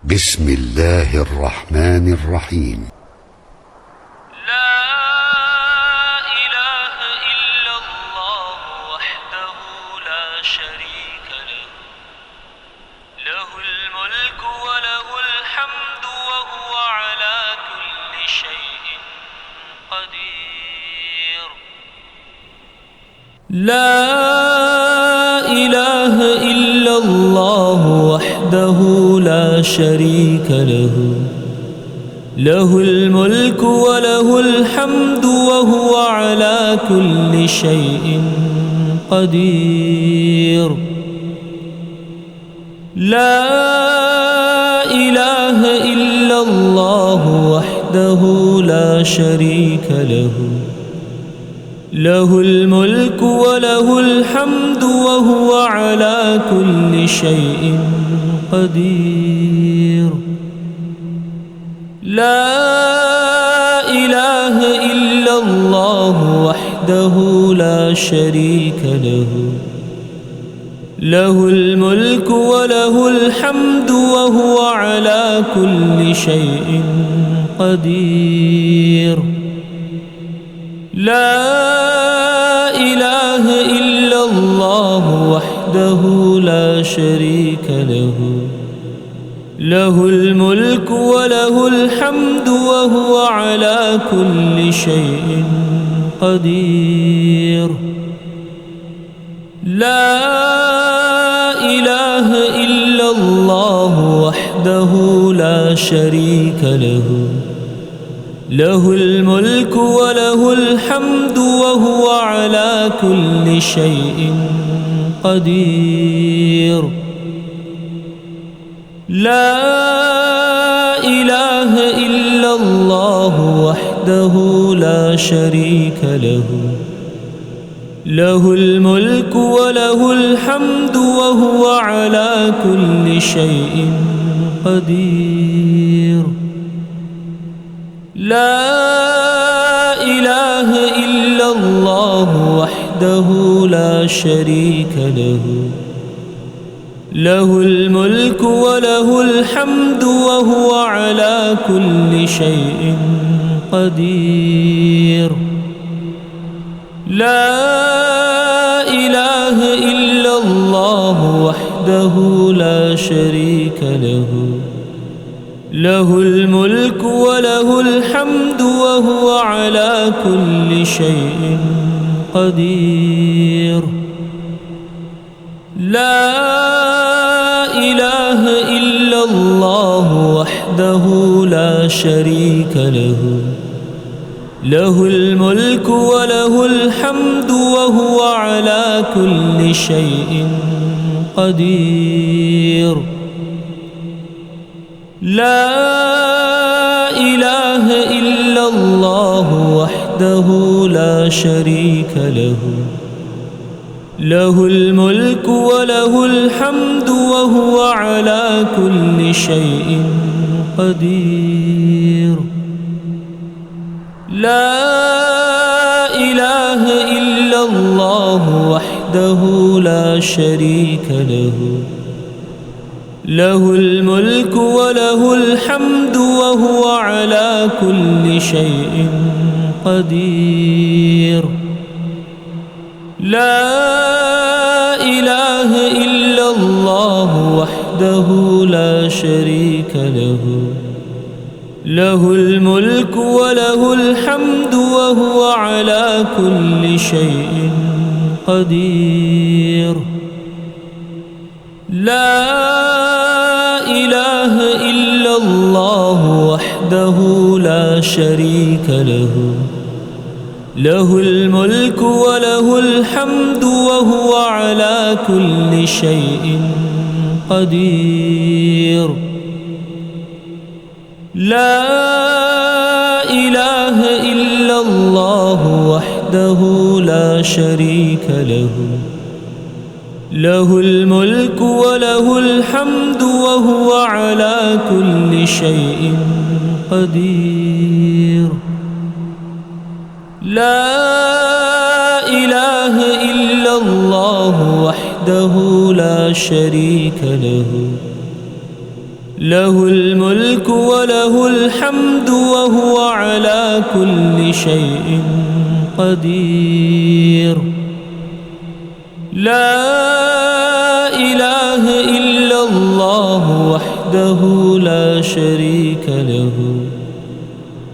بسم الله الرحمن الرحيم. لا إله إلا الله وحده لا شريك له، له الملك وله الحمد وهو على كل شيء قدير. لا إله إلا الله وحده لا شريك له، له الملك وله الحمد وهو على كل شيء قدير. لا إله إلا الله وحده لا شريك له، له الملك وله الحمد وهو على كل شيء قدير. لا إله إلا الله وحده لا شريك له، له الملك وله الحمد وهو على كل شيء قدير. لا إله إلا الله وحده لا شريك له، له الملك وله الحمد وهو على كل شيء قدير. لا إله إلا الله وحده لا شريك له، له الملك وله الحمد وهو على كل شيء قدير. لا إله إلا الله وحده لا شريك له، له الملك وله الحمد وهو على كل شيء قدير. لا إله إلا الله وحده لا شريك له، له الملك وله الحمد وهو على كل شيء قدير. لا إله إلا الله وحده لا شريك له، له الملك وله الحمد وهو على كل شيء قدير. لا إله إلا الله وحده لا شريك له، له الملك وله الحمد وهو على كل شيء قدير. لا إله إلا الله وحده لا شريك له، له الملك وله الحمد وهو على كل شيء قدير. لا إله إلا الله وحده لا شريك له، له الملك وله الحمد وهو على كل شيء قدير. لا إله إلا الله وحده لا شريك له، له الملك وله الحمد وهو على كل شيء قدير. لا إله إلا الله وحده لا شريك له، له الملك وله الحمد وهو على كل شيء قدير. لا إله إلا الله وحده لا شريك له، له الملك وله الحمد وهو على كل شيء قدير. لا إله إلا الله وحده لا شريك له، له الملك وله الحمد وهو على كل شيء قدير. لا إله إلا الله وحده لا شريك له،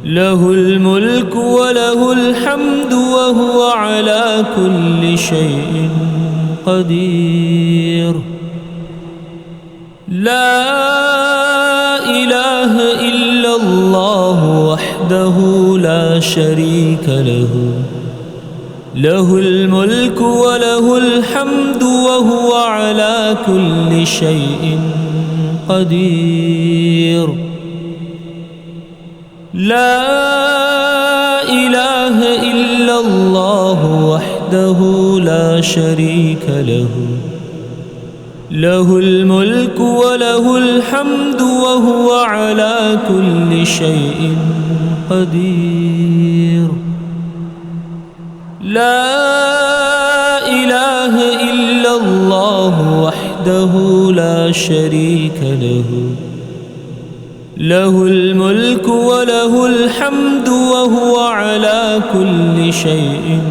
له الملك وله الحمد وهو على كل شيء قدير. لا إله إلا الله وحده لا شريك له، له الملك وله الحمد وهو على كل شيء قدير. لا إله إلا الله وحده لا شريك له، له الملك وله الحمد وهو على كل شيء قدير. لا إله إلا الله وحده لا شريك له، له الملك وله الحمد وهو على كل شيء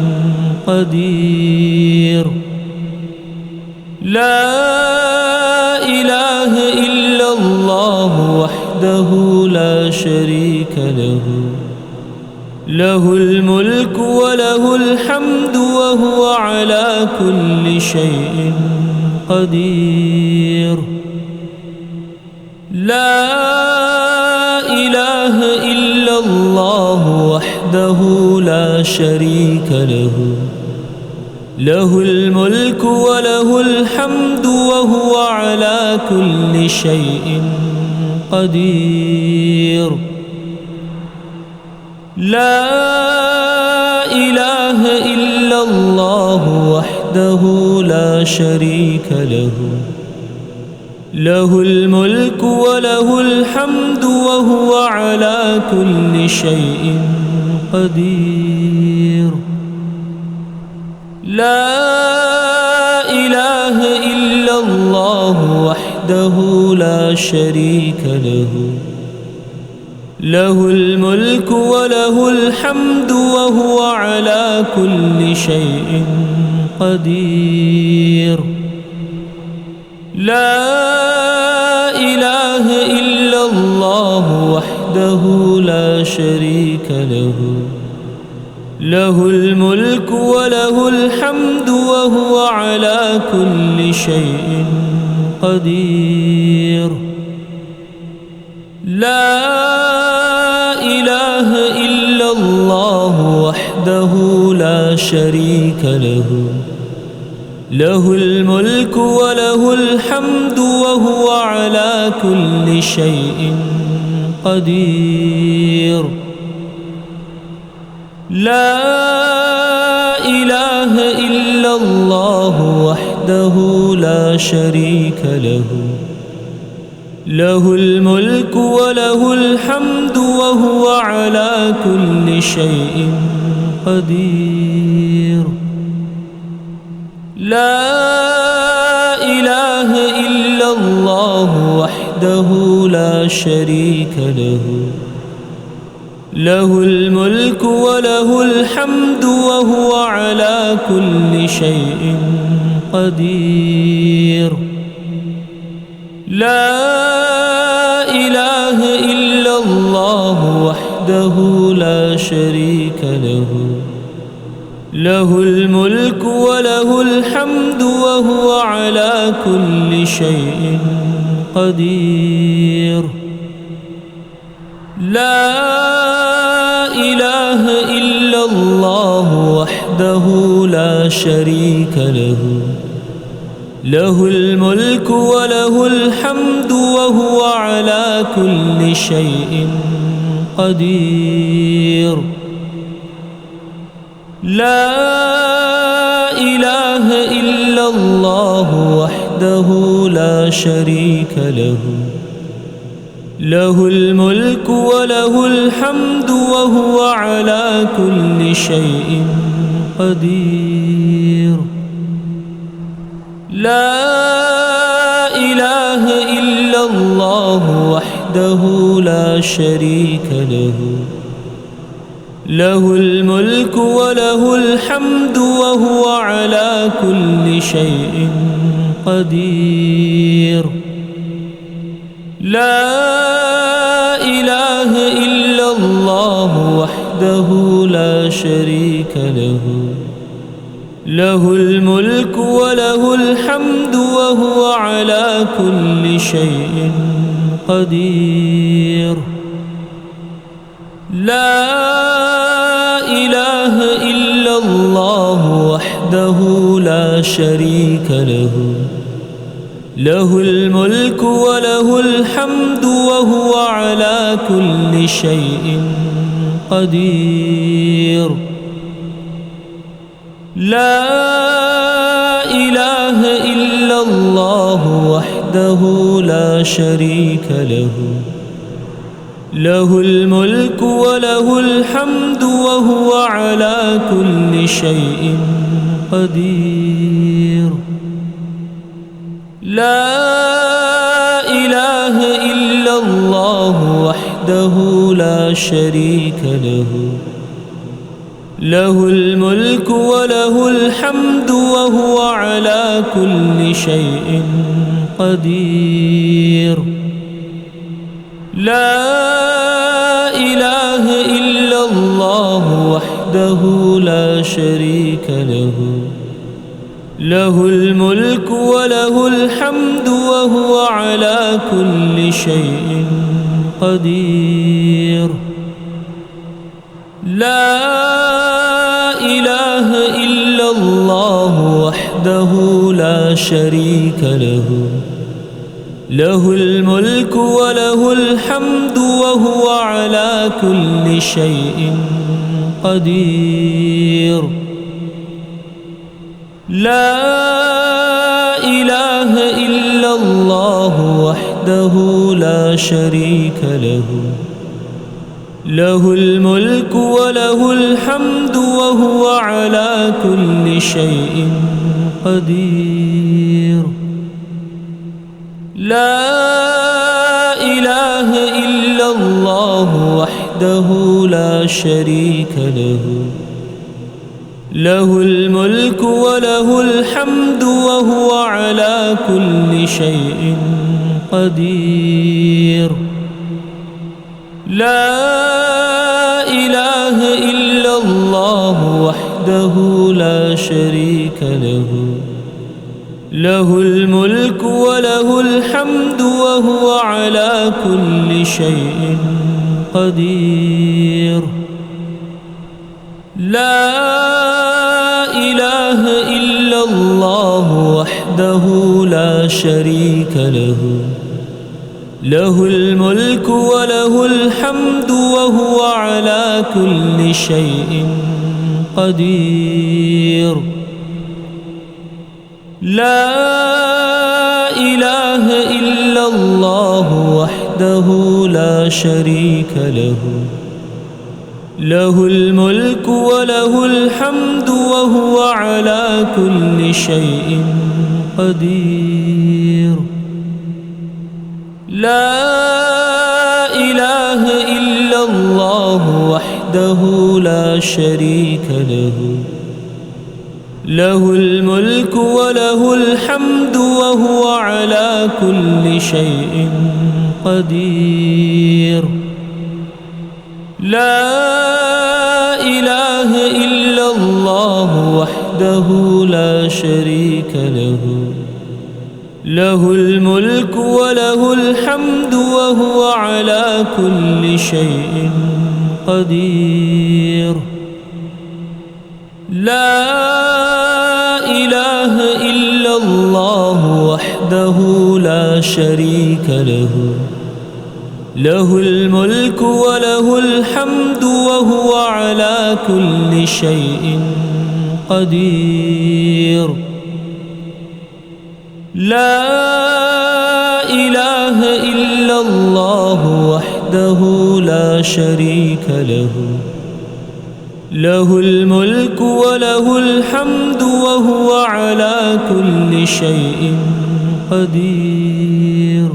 قدير. لا إله إلا الله وحده لا شريك له، له الملك وله الحمد وهو على كل شيء قدير. لا إله إلا الله وحده لا شريك له، له الملك وله الحمد وهو على كل شيء قدير. لا إله إلا الله وحده لا شريك له، له الملك وله الحمد وهو على كل شيء قدير. لا إله إلا الله وحده لا شريك له، له الملك وله الحمد وهو على كل شيء قدير. لا إله إلا الله وحده لا شريك له، له الملك وله الحمد وهو على كل شيء قدير. لا إله إلا الله وحده لا شريك له، له الملك وله الحمد وهو على كل شيء قدير. لا إله إلا الله وحده لا شريك له، له الملك وله الحمد وهو على كل شيء قدير. لا إله إلا الله وحده لا شريك له، له الملك وله الحمد وهو على كل شيء قدير. لا إله إلا الله وحده لا شريك له، له الملك وله الحمد وهو على كل شيء قدير. لا إله إلا الله وحده لا شريك له، له الملك وله الحمد وهو على كل شيء قدير. لا إله إلا الله وحده لا شريك له، له الملك وله الحمد وهو على كل شيء قدير. لا إله إلا إلا الله وحده لا شريك له له الملك وله الحمد وهو على كل شيء قدير لا إله إلا الله وحده لا شريك له له الملك وله الحمد وهو على كل شيء قدير لا إله إلا الله وحده لا شريك له له الملك وله الحمد وهو على كل شيء قدير لا إله إلا الله وحده لا شريك له له الملك وله الحمد وهو على كل شيء قدير لا إله إلا الله وحده لا شريك له له الملك وله الحمد وهو على كل شيء قدير لا إله إلا الله وحده لا شريك له له الملك وله الحمد وهو على كل شيء قدير لا إله إلا الله وحده لا شريك له له الملك وله الحمد وهو على كل شيء قدير لا إله إلا الله وحده لا شريك له له الملك وله الحمد وهو على كل شيء قدير لا إله إلا الله وحده لا شريك له له الملك وله الحمد وهو على كل شيء قدير لا إله إلا الله وحده لا شريك له له الملك وله الحمد وهو على كل شيء قدير لا إله إلا الله وحده لا شريك له له الملك وله الحمد وهو على كل شيء قدير لا إله إلا الله وحده لا شريك له له الملك وله الحمد وهو على كل شيء قدير لا إله إلا الله وحده لا شريك له له الملك وله الحمد وهو على كل شيء قدير لا إله إلا الله وحده لا شريك له له الملك وله الحمد وهو على كل شيء قدير لا إله إلا الله وحده لا شريك له له الملك وله الحمد وهو على كل شيء قدير لا إله إلا الله وحده لا شريك له له الملك وله الحمد وهو على كل شيء قدير لا إله إلا الله وحده لا شريك له له الملك وله الحمد وهو على كل شيء قدير لا إله إلا الله وحده لا شريك له له الملك وله الحمد وهو على كل شيء قدير لا إله إلا الله وحده لا شريك له له الملك وله الحمد وهو على كل شيء قدير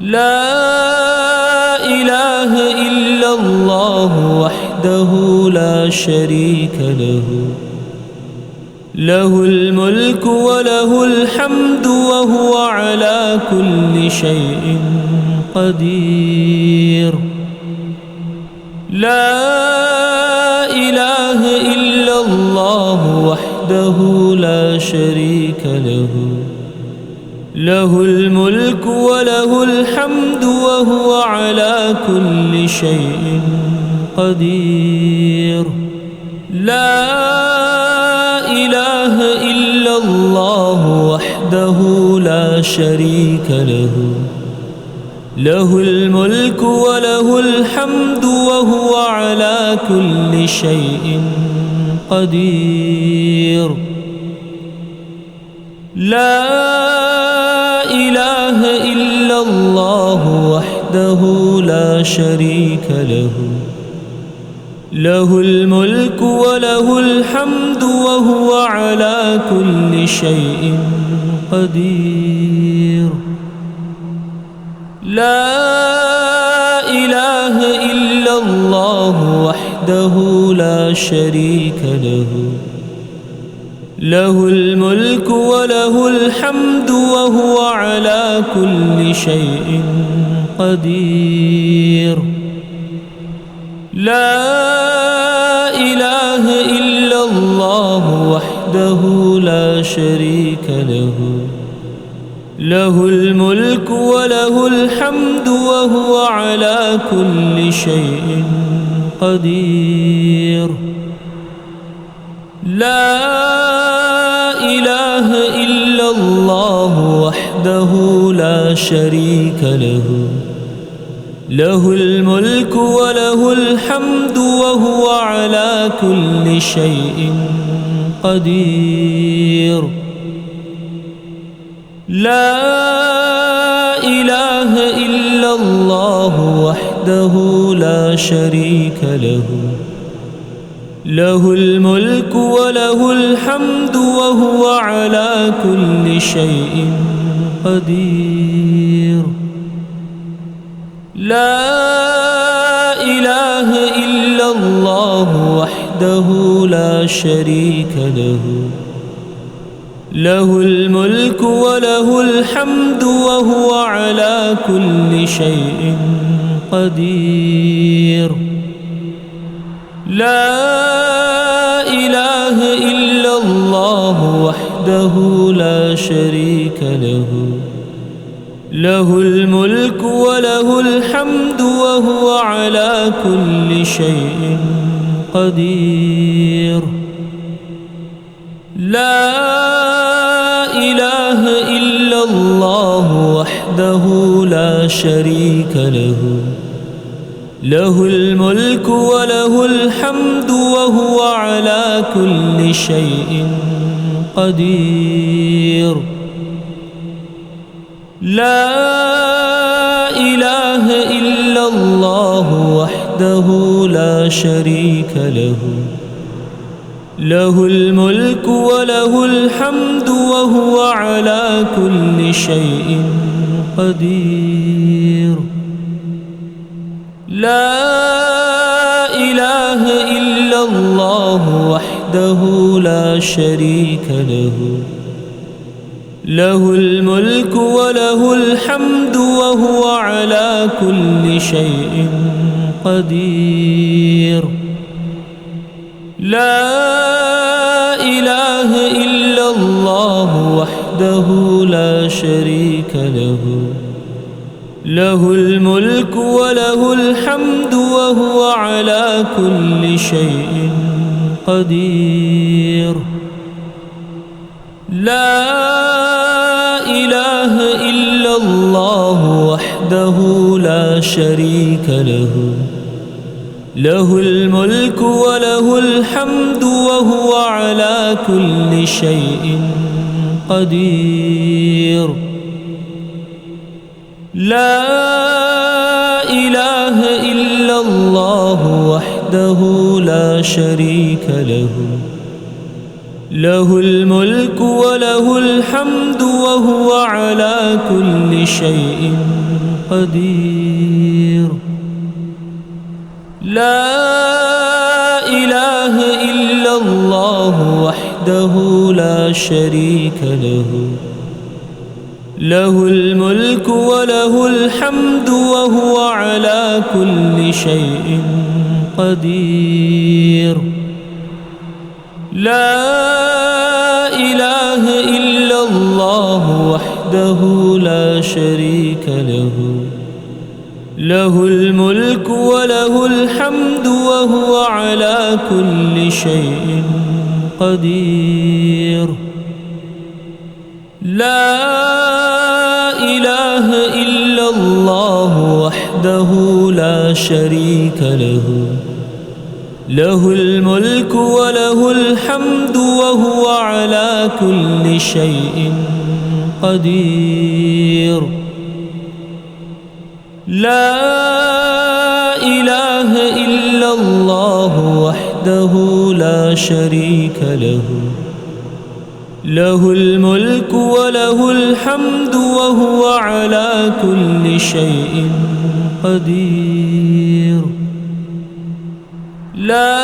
لا إله إلا الله وحده لا شريك له له الملك وله الحمد وهو على كل شيء قدير لا إله إلا الله وحده لا شريك له له الملك وله الحمد وهو على كل شيء قدير لا إله إلا الله وحده لا شريك له له الملك وله الحمد وهو على كل شيء قدير لا إله إلا الله وحده لا شريك له له الملك وله الحمد وهو على كل شيء قدير لا إله إلا الله وحده لا شريك له له الملك وله الحمد وهو على كل شيء قدير لا إله إلا الله وحده لا شريك له له الملك وله الحمد وهو على كل شيء قدير لا إله إلا الله وحده لا شريك له له الملك وله الحمد وهو على كل شيء قدير لا إله إلا الله وحده لا شريك له له الملك وله الحمد وهو على كل شيء قدير لا إله إلا الله وحده لا شريك له له الملك وله الحمد وهو على كل شيء قدير لا إله إلا الله وحده لا شريك له له الملك وله الحمد وهو على كل شيء قدير لا إله إلا الله وحده لا شريك له له الملك وله الحمد وهو على كل شيء قدير لا إله إلا الله وحده لا شريك له له الملك وله الحمد وهو على كل شيء قدير لا إله إلا الله وحده لا شريك له له الملك وله الحمد وهو على كل شيء قدير لا إله إلا الله وحده لا شريك له له الملك وله الحمد وهو على كل شيء قدير لا إله إلا الله وحده لا شريك له له الملك وله الحمد وهو على كل شيء قدير لا إله إلا الله وحده لا شريك له له الملك وله الحمد وهو على كل شيء قدير. لا إله إلا الله وحده لا شريك له، له الملك وله الحمد وهو على كل شيء قدير. لا إله إلا الله وحده لا شريك له، له الملك وله الحمد وهو على كل شيء قدير. لا إله إلا الله وحده لا شريك له، له الملك وله الحمد وهو على كل شيء قدير. لا إله إلا الله وحده لا شريك له، له الملك وله الحمد وهو على كل شيء قدير. لا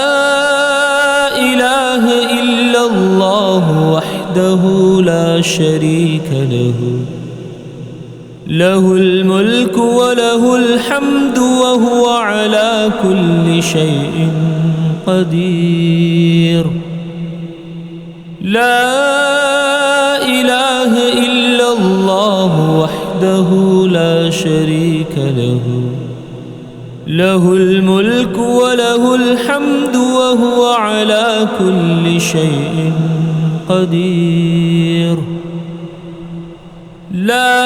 إله إلا الله وحده لا شريك له، له الملك وله الحمد وهو على كل شيء قدير. لا إله إلا الله وحده لا شريك له، له الملك وله الحمد وهو على كل شيء قدير. لا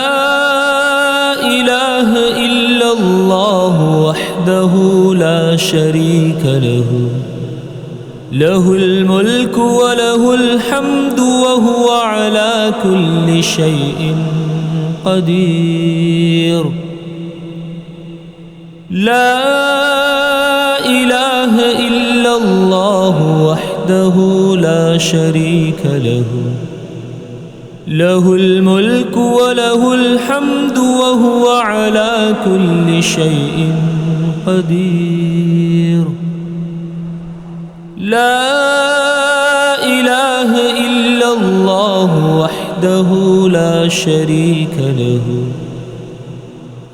إله إلا الله وحده لا شريك له، له الملك وله الحمد وهو على كل شيء قدير. لا إله إلا الله وحده لا شريك له، له الملك وله الحمد وهو على كل شيء قدير. لا إله إلا الله وحده لا شريك له،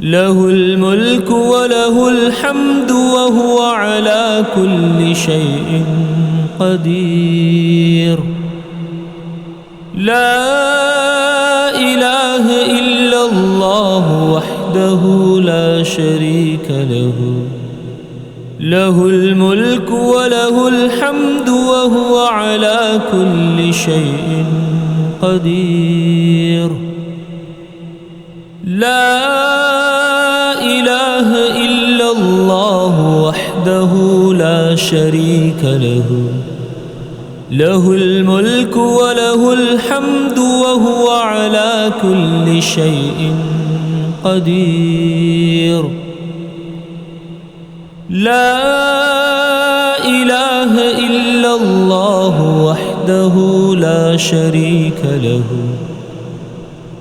له الملك وله الحمد وهو على كل شيء قدير. لا إله إلا الله وحده لا شريك له، له الملك وله الحمد وهو على كل شيء قدير. لا إله إلا الله وحده لا شريك له، له الملك وله الحمد وهو على كل شيء قدير. لا إله إلا الله وحده لا شريك له،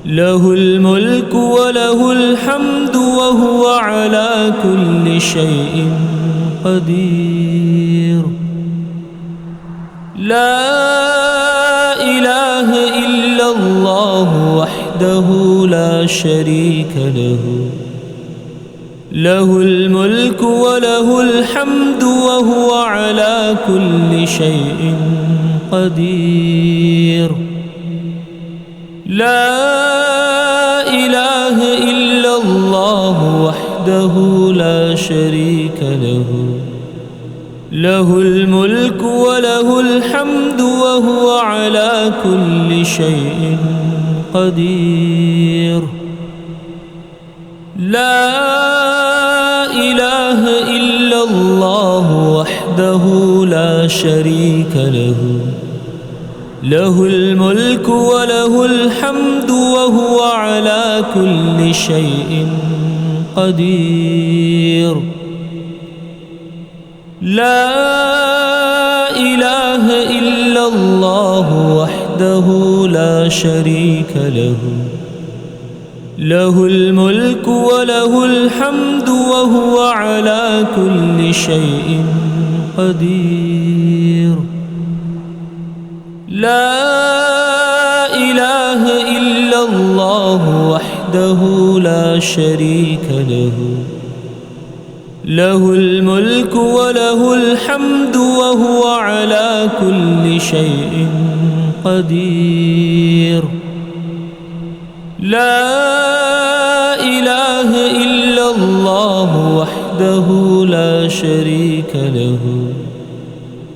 له الملك وله الحمد وهو على كل شيء قدير. لا إله إلا الله وحده لا شريك له، له الملك وله الحمد وهو على كل شيء قدير. لا إله إلا الله وحده لا شريك له، له الملك وله الحمد وهو على كل شيء قدير. لا إله إلا الله وحده لا شريك له، له الملك وله الحمد وهو على كل شيء قدير. لا إله إلا الله وحده لا شريك له، له الملك وله الحمد وهو على كل شيء قدير. لا إله إلا الله وحده لا شريك له، له الملك وله الحمد وهو على كل شيء قدير. لا إله إلا الله وحده لا شريك له،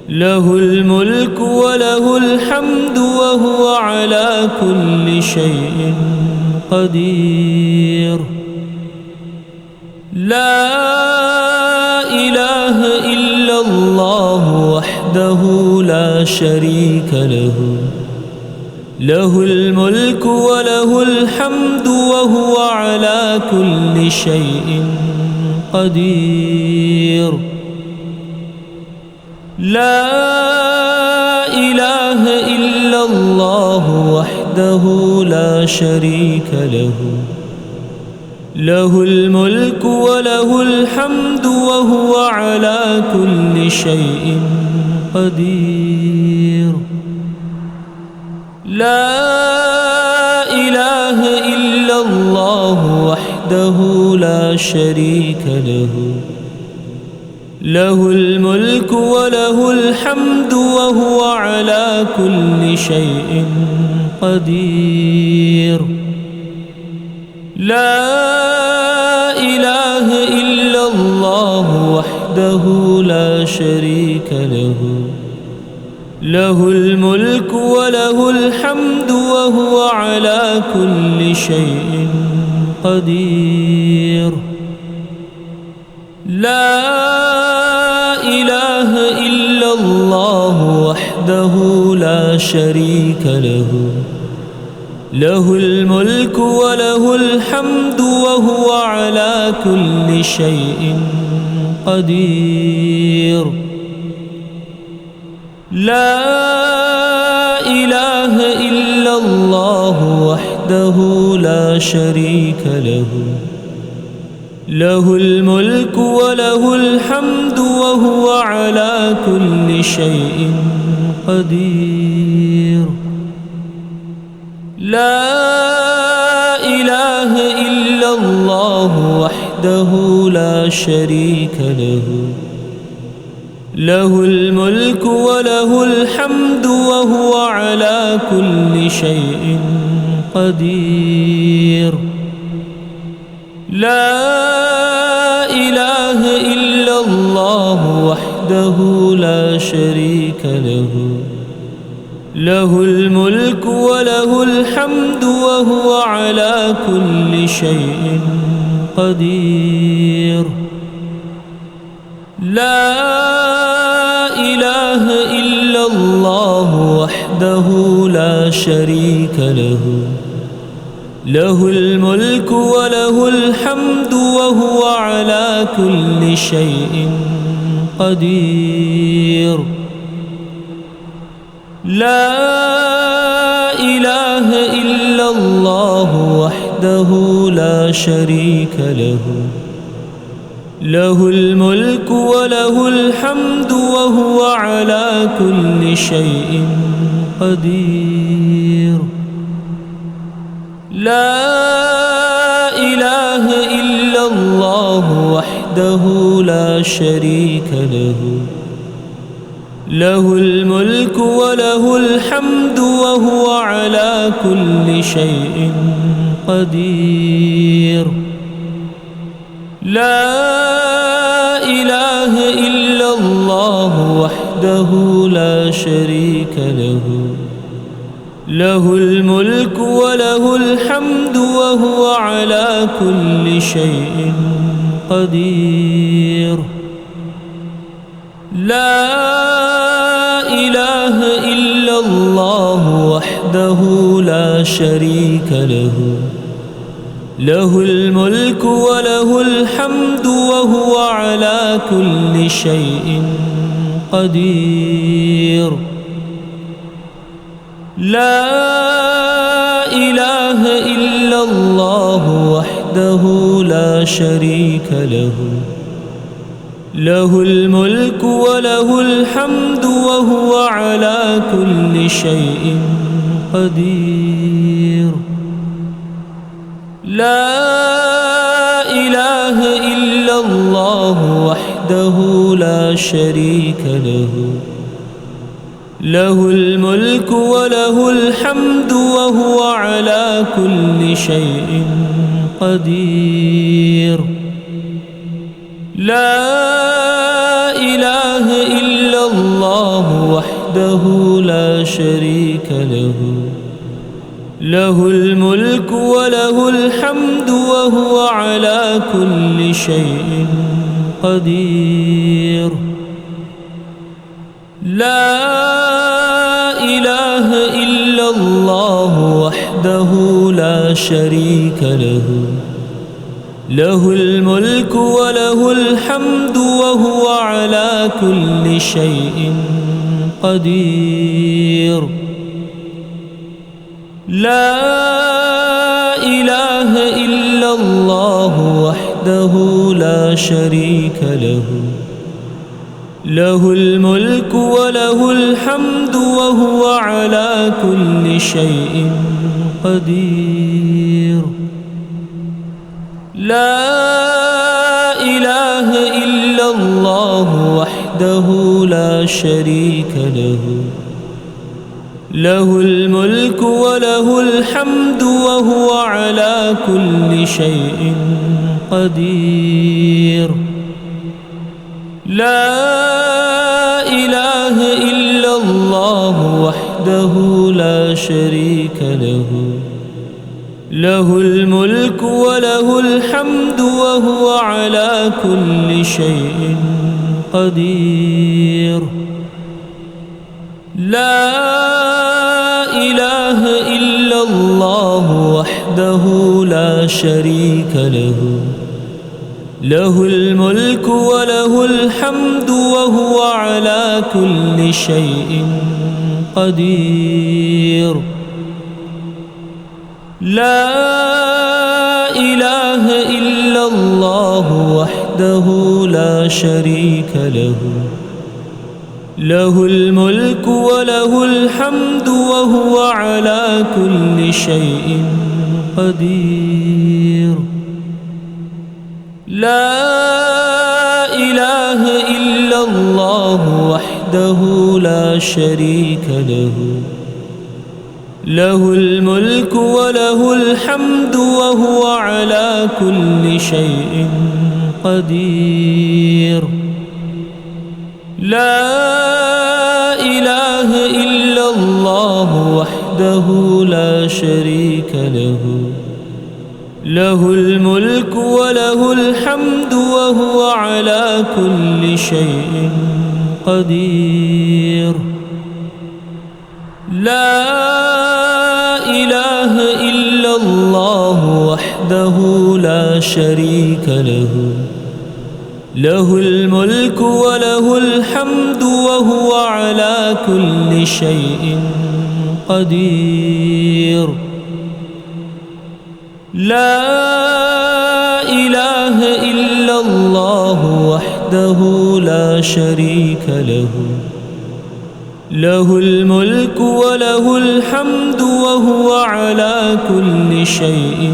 له الملك وله الحمد وهو على كل شيء قدير. لا إله إلا الله وحده لا شريك له، له الملك وله الحمد وهو على كل شيء قدير. لا إله إلا الله وحده لا شريك له، له الملك وله الحمد وهو على كل شيء قدير. لا إله إلا الله وحده لا شريك له، له الملك وله الحمد وهو على كل شيء قدير. لا إله إلا الله وحده لا شريك له، له الملك وله الحمد وهو على كل شيء قدير. لا إله إلا الله وحده لا شريك له، له الملك وله الحمد وهو على كل شيء قدير. لا إله إلا الله وحده لا شريك له، له الملك وله الحمد وهو على كل شيء قدير. لا إله إلا الله وحده لا شريك له، له الملك وله الحمد وهو على كل شيء قدير. لا إله إلا الله وحده لا شريك له، له الملك وله الحمد وهو على كل شيء قدير. لا إله إلا الله وحده لا شريك له، له الملك وله الحمد وهو على كل شيء قدير. لا إله إلا الله وحده لا شريك له، له الملك وله الحمد وهو على كل شيء قدير. لا إله إلا الله وحده لا شريك له، له الملك وله الحمد وهو على كل شيء قدير. لا إله إلا الله وحده لا شريك له، له الملك وله الحمد وهو على كل شيء قدير. لا إله إلا الله وحده لا شريك له، له الملك وله الحمد وهو على كل شيء قدير. لا إله إله إلا الله وحده لا شريك له له الملك وله الحمد وهو على كل شيء قدير لا إله إلا الله وحده لا شريك له له الملك وله الحمد وهو على كل شيء قدير لا إله إلا الله وحده لا شريك له له الملك وله الحمد وهو على كل شيء قدير لا إله إلا الله وحده لا شريك له له الملك وله الحمد وهو على كل شيء قدير لا إله إلا الله وحده لا شريك له له الملك وله الحمد وهو على كل شيء قدير لا إله إلا الله وحده لا شريك له له الملك وله الحمد وهو على كل شيء قدير لا إله إلا الله وحده لا شريك له له الملك وله الحمد وهو على كل شيء قدير لا إله إلا الله وحده لا شريك له له الملك وله الحمد وهو على كل شيء قدير لا إله إلا الله وحده لا شريك له له الملك وله الحمد وهو على كل شيء قدير لا إله إلا الله وحده لا شريك له له الملك وله الحمد وهو على كل شيء قدير لا إله إلا الله وحده لا شريك له له الملك وله الحمد وهو على كل شيء قدير لا إله إلا الله وحده لا شريك له له الملك وله الحمد وهو على كل شيء قدير لا إله إلا الله وحده لا شريك له له الملك وله الحمد وهو على كل شيء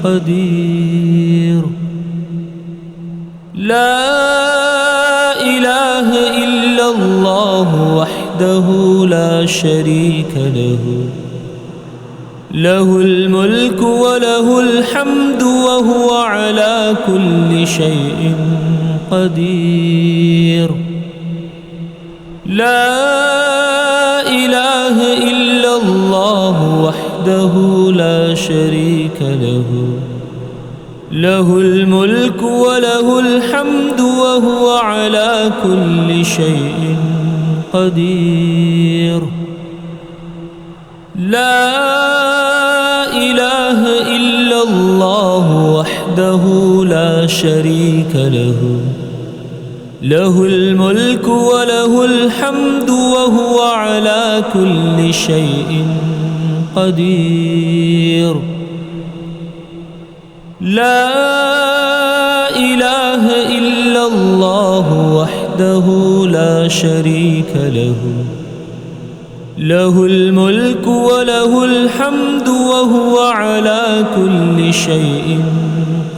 قدير لا إله إلا الله وحده لا شريك له له الملك وله الحمد وهو على كل شيء قدير لا إله إلا الله وحده لا شريك له له الملك وله الحمد وهو على كل شيء قدير لا إله إلا الله وحده لا شريك له له الملك وله الحمد وهو على كل شيء قدير. لا إله إلا الله وحده لا شريك له، له الملك وله الحمد وهو على كل شيء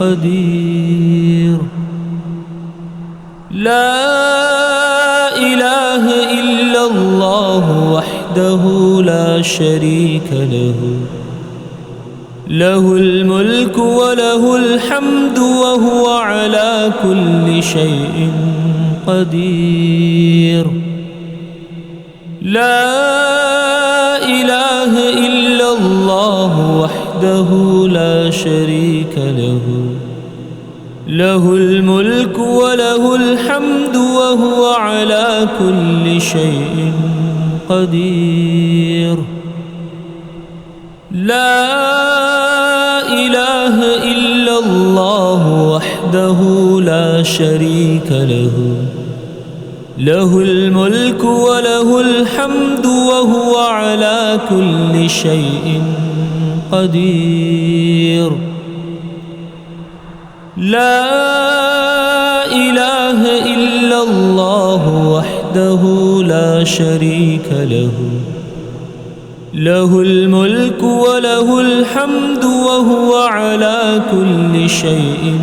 قدير. لا إله إلا الله وحده لا شريك له، له الملك وله الحمد وهو على كل شيء قدير. لا إله إلا الله وحده لا شريك له، له الملك وله الحمد وهو على كل شيء قدير. لا إله إلا الله وحده لا شريك له، له الملك وله الحمد وهو على كل شيء قدير. لا إله إلا الله وحده لا شريك له، له الملك وله الحمد وهو على كل شيء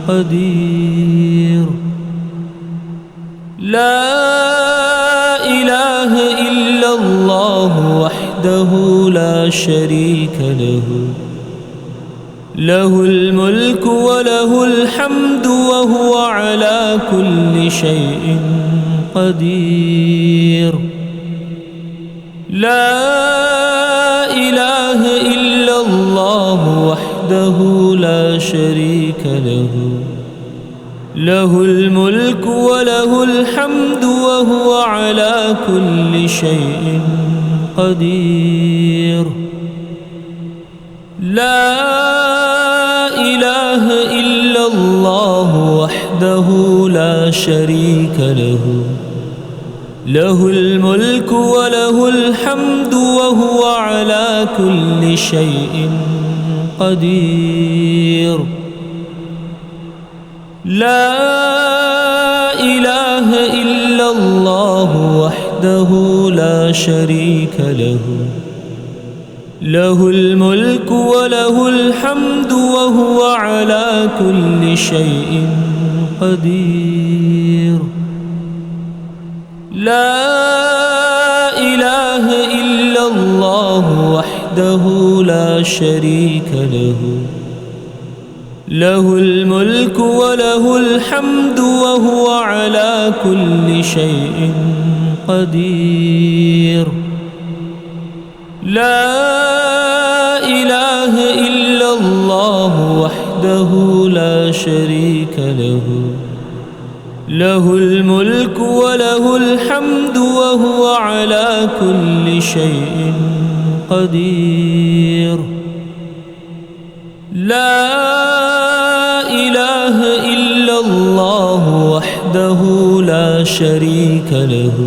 قدير. لا إله إلا الله وحده لا شريك له، له الملك وله الحمد وهو على كل شيء قدير. لا إله إلا الله وحده لا شريك له، له الملك وله الحمد وهو على كل شيء قدير. لا إله إلا الله وحده لا شريك له، له الملك وله الحمد وهو على كل شيء قدير. لا إله إلا الله وحده لا شريك له، له الملك وله الحمد وهو على كل شيء قدير. لا إله إلا الله وحده لا شريك له، له الملك وله الحمد وهو على كل شيء قدير. لا إله إلا الله وحده لا شريك له، له الملك وله الحمد وهو على كل شيء قدير. لا إله إلا الله وحده لا شريك له،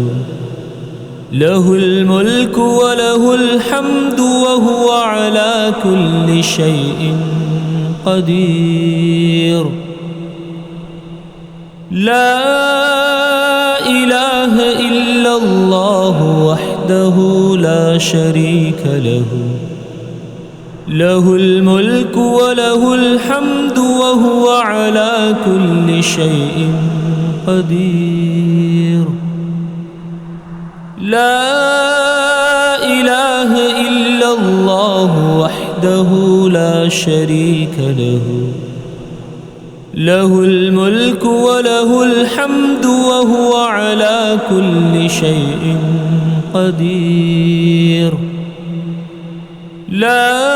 له الملك وله الحمد وهو على كل شيء قدير. لا إله إلا الله وحده لا شريك له، له الملك وله الحمد وهو على كل شيء قدير. لا إله إلا الله وحده لا شريك له، له الملك وله الحمد وهو على كل شيء قدير. لا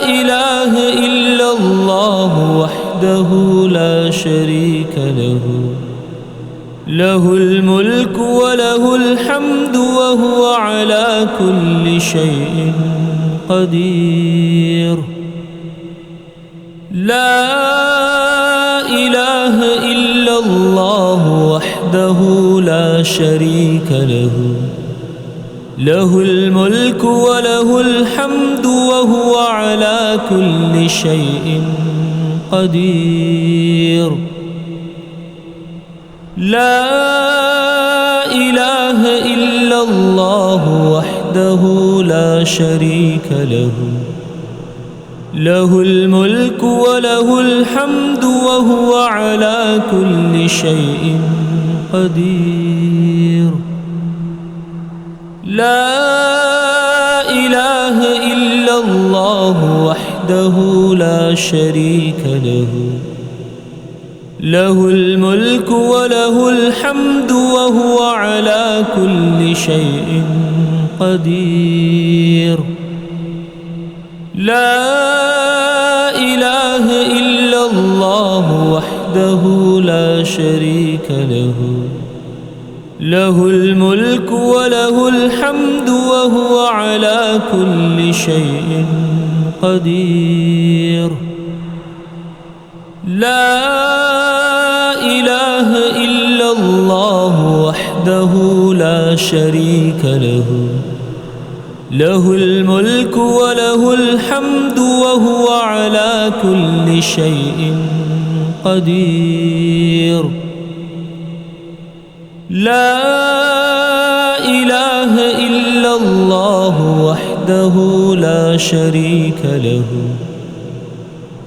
إله إلا الله وحده لا شريك له، له الملك وله الحمد وهو على كل شيء قدير. لا إله إلا الله وحده لا شريك له، له الملك وله الحمد وهو على كل شيء قدير. لا إله إلا الله وحده لا شريك له، له الملك وله الحمد وهو على كل شيء قدير. لا إله إلا الله وحده لا شريك له، له الملك وله الحمد وهو على كل شيء قدير. لا إله إلا الله وحده لا شريك له، له الملك وله الحمد وهو على كل شيء قدير. لا إله إلا الله وحده لا شريك له، له الملك وله الحمد وهو على كل شيء قدير. لا إله إلا الله وحده لا شريك له،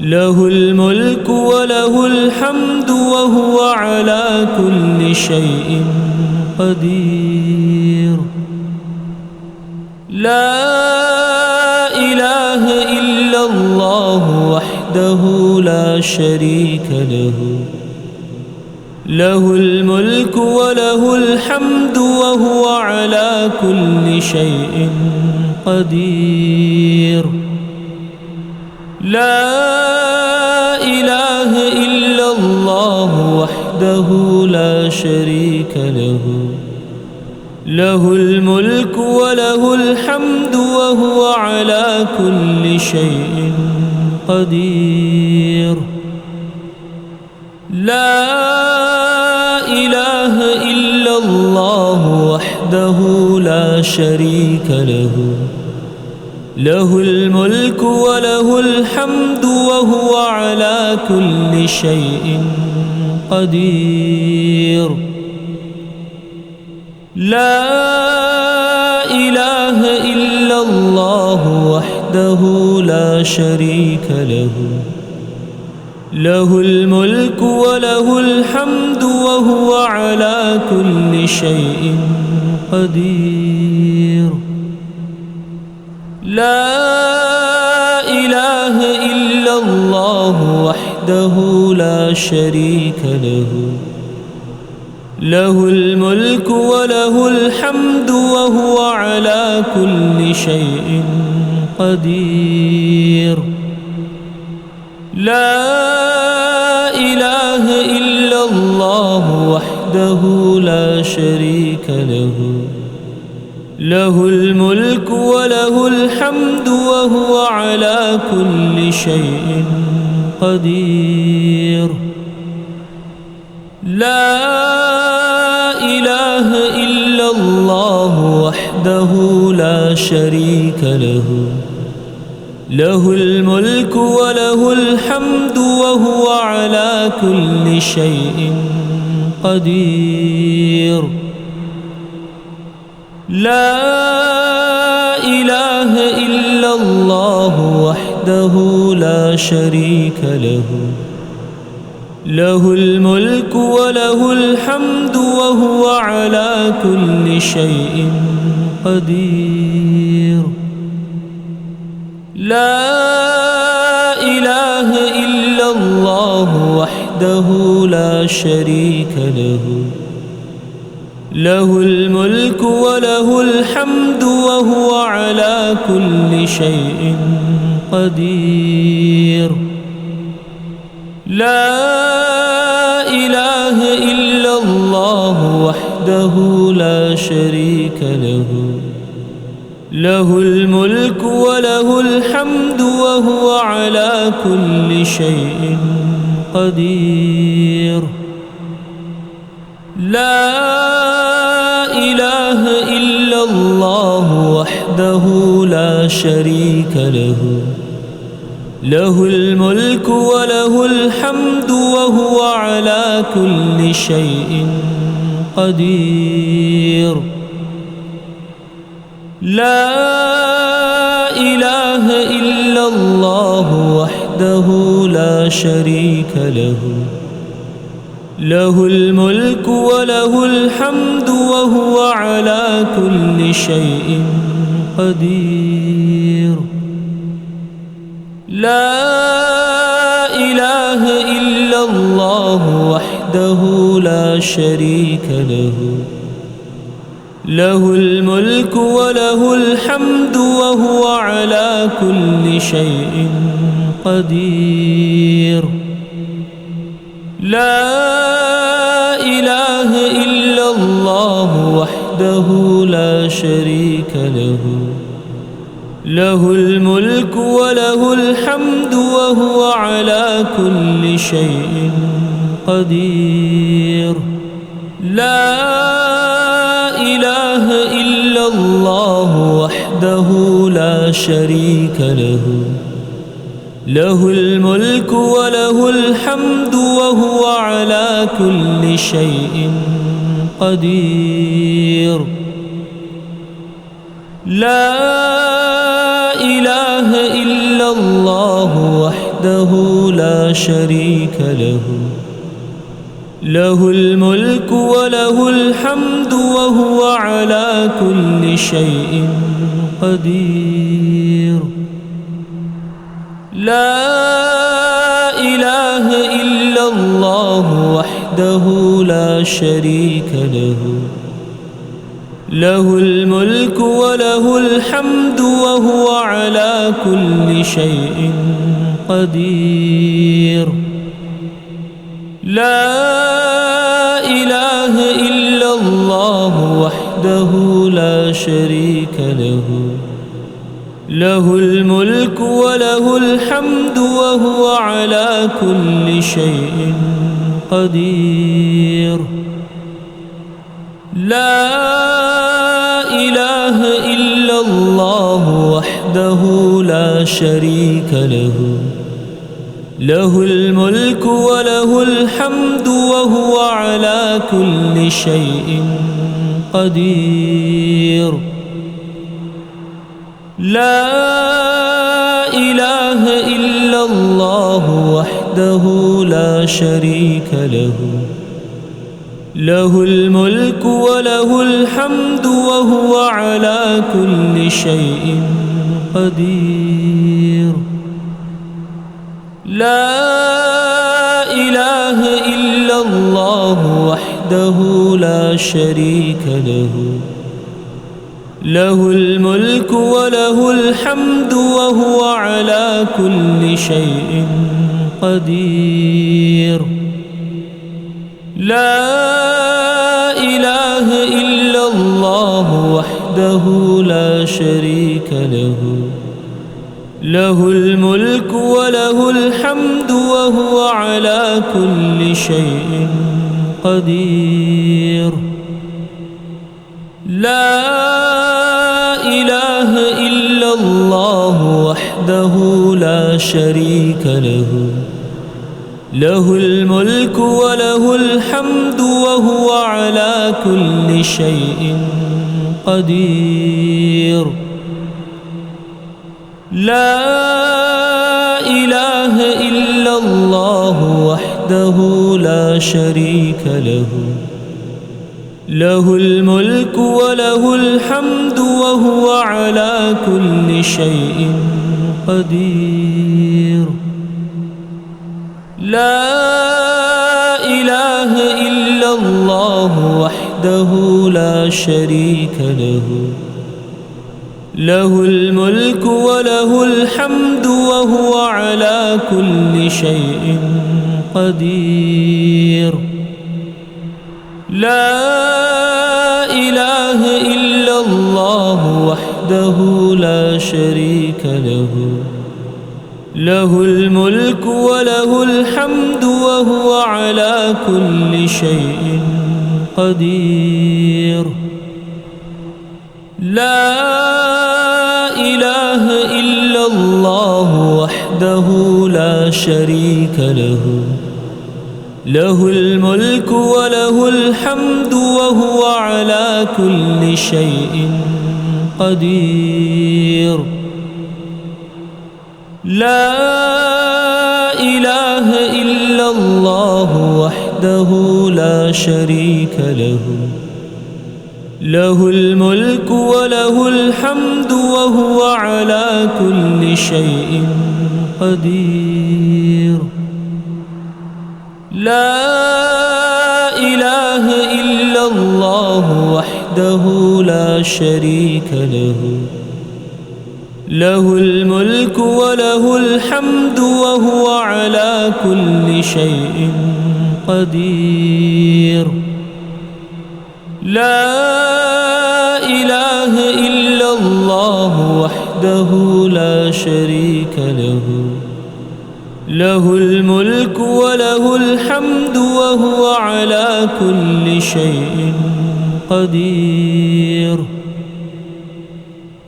له الملك وله الحمد وهو على كل شيء قدير. لا إله إلا الله وحده لا شريك له، له الملك وله الحمد وهو على كل شيء قدير. لا إله إلا الله وحده لا شريك له، له الملك وله الحمد وهو على كل شيء قدير. لا إله إلا الله وحده لا شريك له، له الملك وله الحمد وهو على كل شيء قدير. لا إله إلا الله وحده لا شريك له، له الملك وله الحمد وهو على كل شيء قدير. لا إله إلا الله وحده لا شريك له، له الملك وله الحمد وهو على كل شيء قدير. لا إله إلا الله وحده لا شريك له، له الملك وله الحمد وهو على كل شيء قدير. لا إله إلا الله وحده لا شريك له، له الملك وله الحمد وهو على كل شيء قدير. لا إله إلا الله وحده لا شريك له، له الملك وله الحمد وهو على كل شيء قدير. لا إله إلا الله وحده لا شريك له، له الملك وله الحمد وهو على كل شيء قدير. لا إله إلا الله وحده لا شريك له، له الملك وله الحمد وهو على كل شيء قدير. لا إله إلا إلا الله وحده لا شريك له له الملك وله الحمد وهو على كل شيء قدير لا إله إلا الله وحده لا شريك له له الملك وله الحمد وهو على كل شيء قدير لا إله إلا الله وحده لا شريك له له الملك وله الحمد وهو على كل شيء قدير لا إله إلا الله وحده لا شريك له له الملك وله الحمد وهو على كل شيء قدير لا إله إلا الله وحده لا شريك له له الملك وله الحمد وهو على كل شيء قدير لا إله إلا الله وحده لا شريك له له الملك وله الحمد وهو على كل شيء قدير لا إله إلا الله وحده لا شريك له له الملك وله الحمد وهو على كل شيء قدير لا إله إلا الله وحده لا شريك له له الملك وله الحمد وهو على كل شيء قدير لا إله إلا الله وحده لا شريك له له الملك وله الحمد وهو على كل شيء قدير لا إله إلا الله وحده لا شريك له له الملك وله الحمد وهو على كل شيء قدير لا إله إلا الله وحده لا شريك له له الملك وله الحمد وهو على كل شيء قدير لا إله إلا الله وحده لا شريك له له الملك وله الحمد وهو على كل شيء قدير لا إله إلا الله وحده لا شريك له له الملك وله الحمد وهو على كل شيء قدير لا إله إلا الله وحده لا شريك له له الملك وله الحمد وهو على كل شيء قدير لا إله إلا الله وحده لا شريك له له الملك وله الحمد وهو على كل شيء قدير لا إله إلا الله وحده لا شريك له له الملك وله الحمد وهو على كل شيء قدير لا إله إلا الله وحده لا شريك له له الملك وله الحمد وهو على كل شيء قدير لا إله إلا الله وحده لا شريك له له الملك وله الحمد وهو على كل شيء قدير لا إله إلا الله وحده لا شريك له له الملك وله الحمد وهو على كل شيء قدير لا إله إلا الله وحده لا شريك له له الملك وله الحمد وهو على كل شيء قدير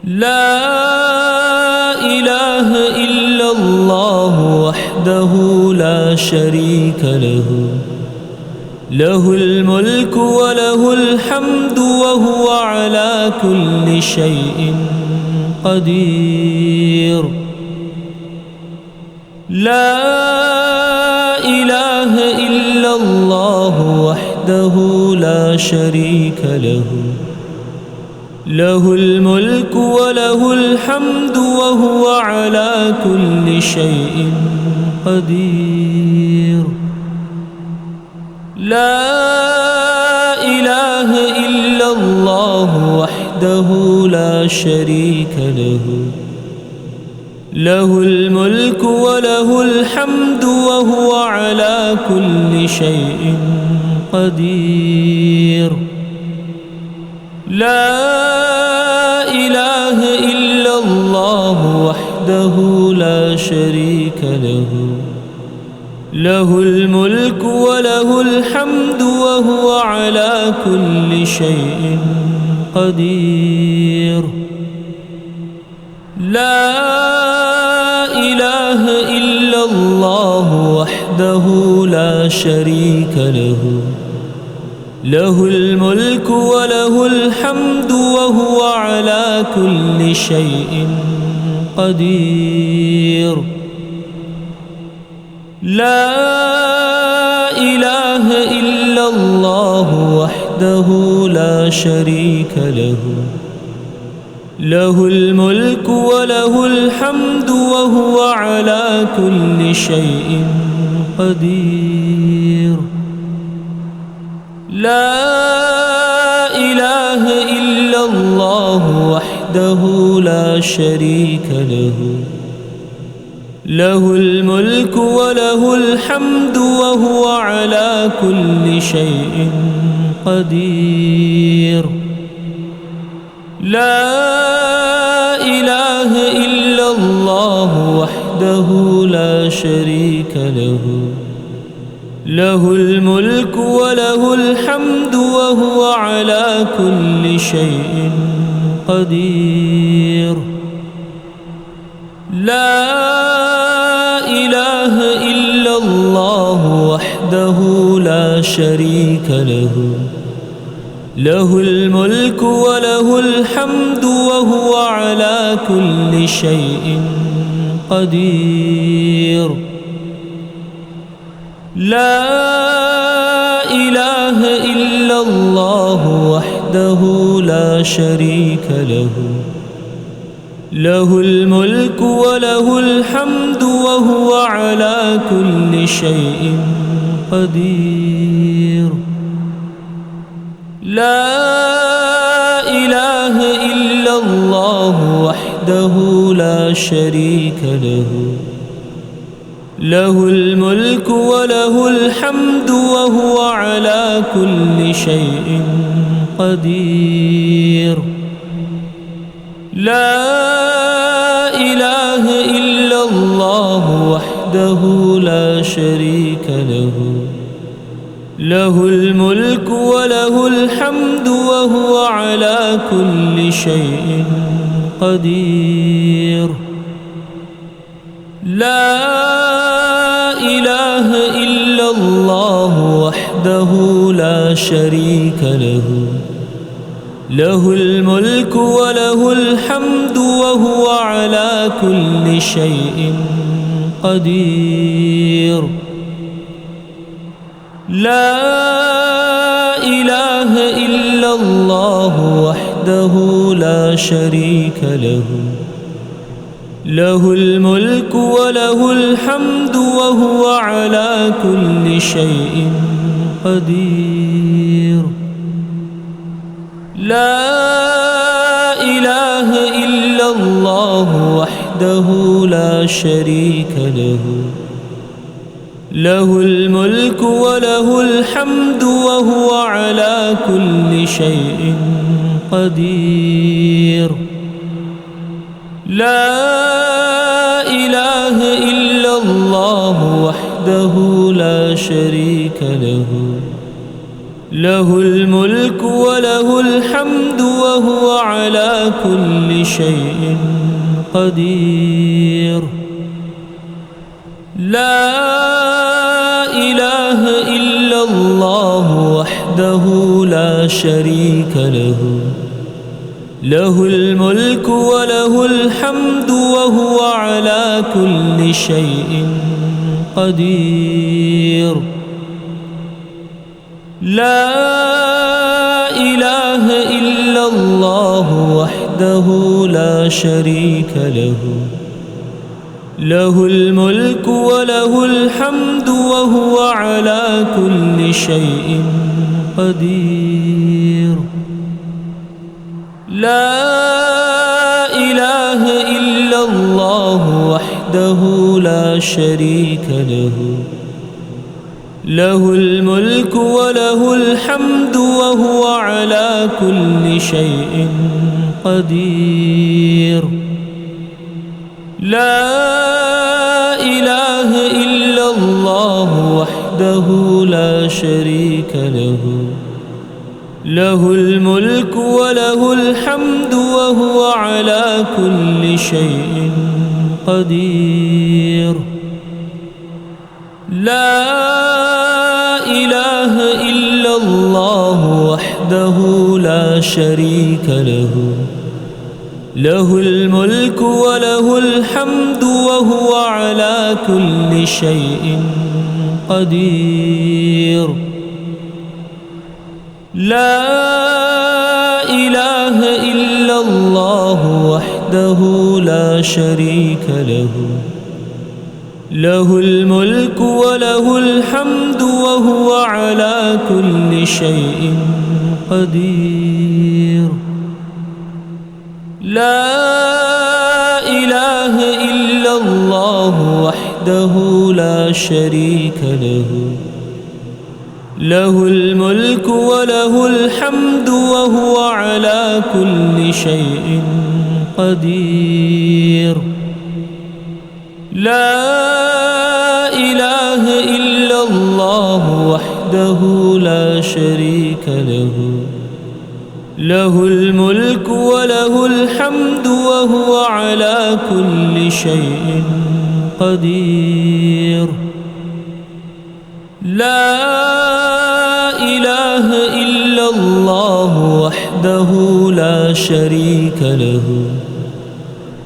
لا إله إلا الله وحده لا شريك له له الملك وله الحمد وهو على كل شيء قدير لا إله إلا الله وحده لا شريك له له الملك وله الحمد وهو على كل شيء قدير لا إله إلا الله وحده لا شريك له له الملك وله الحمد وهو على كل شيء قدير لا إله إلا الله وحده لا شريك له له الملك وله الحمد وهو على كل شيء قدير لا إله إلا الله وحده لا شريك له له الملك وله الحمد وهو على كل شيء قدير لا إله إلا الله وحده لا شريك له له الملك وله الحمد وهو على كل شيء قدير لا إله إلا الله وحده لا شريك له له الملك وله الحمد وهو على كل شيء قدير لا إله إلا الله وحده لا شريك له له الملك وله الحمد وهو على كل شيء قدير لا إله إلا الله وحده لا شريك له له الملك وله الحمد وهو على كل شيء قدير لا إله إلا الله وحده لا شريك له له الملك وله الحمد وهو على كل شيء قدير لا إله إلا الله وحده لا شريك له له الملك وله الحمد وهو على كل شيء قدير لا إله إلا الله وحده لا شريك له له الملك وله الحمد وهو على كل شيء قدير. لا إله إلا الله وحده لا شريك له، له الملك وله الحمد وهو على كل شيء قدير. لا إله إلا الله وحده لا شريك له، له الملك وله الحمد وهو على كل شيء قدير. لا إله إلا الله وحده لا شريك له، له الملك وله الحمد وهو على كل شيء قدير. لا إله إلا الله وحده لا شريك له، له الملك وله الحمد وهو على كل شيء قدير. لا إله إلا الله وحده لا شريك له، له الملك وله الحمد وهو على كل شيء قدير. لا إله إلا الله وحده لا شريك له، له الملك وله الحمد وهو على كل شيء قدير. لا إله إلا الله وحده لا شريك له، له الملك وله الحمد وهو على كل شيء قدير. لا إله إلا الله وحده لا شريك له، له الملك وله الحمد وهو على كل شيء قدير. لا إله إلا الله وحده لا شريك له، له الملك وله الحمد وهو على كل شيء قدير. لا إله إلا الله وحده لا شريك له، له الملك وله الحمد وهو على كل شيء قدير. لا إله إلا الله وحده لا شريك له، له الملك وله الحمد وهو على كل شيء قدير. لا إله إلا الله وحده لا شريك له، له الملك وله الحمد وهو على كل شيء قدير. لا إله إلا الله وحده لا شريك له،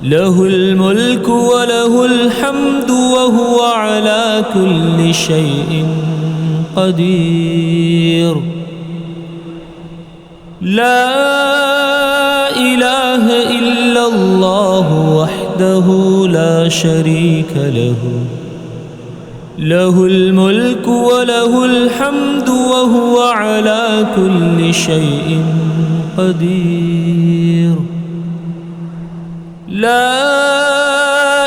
له الملك وله الحمد وهو على كل شيء قدير. لا إله إلا الله وحده لا شريك له، له الملك وله الحمد وهو على كل شيء قدير. لا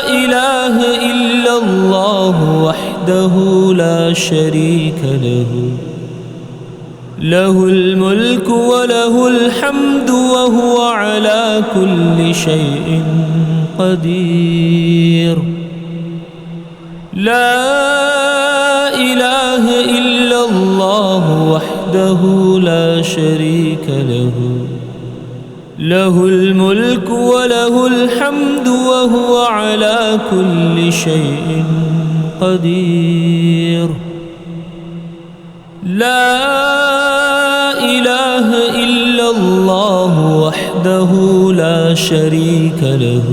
إله إلا الله وحده لا شريك له، له الملك وله الحمد وهو على كل شيء قدير. لا إله إلا الله وحده لا شريك له له الملك وله الحمد وهو على كل شيء قدير لا إله إلا الله وحده لا شريك له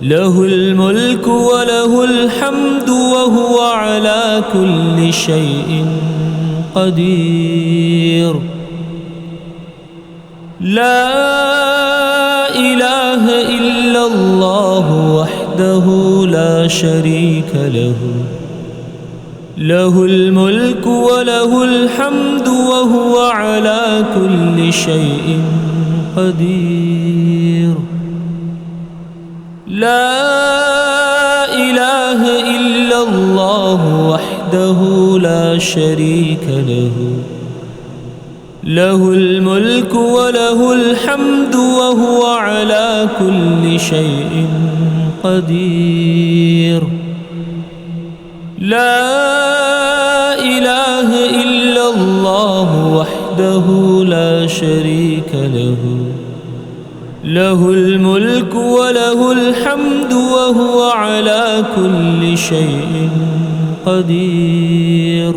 له الملك وله الحمد وهو على كل شيء قدير لا إله إلا الله وحده لا شريك له له الملك وله الحمد وهو على كل شيء قدير لا إله إلا الله وحده لا شريك له له الملك وله الحمد وهو على كل شيء قدير لا إله إلا الله وحده لا شريك له له الملك وله الحمد وهو على كل شيء قدير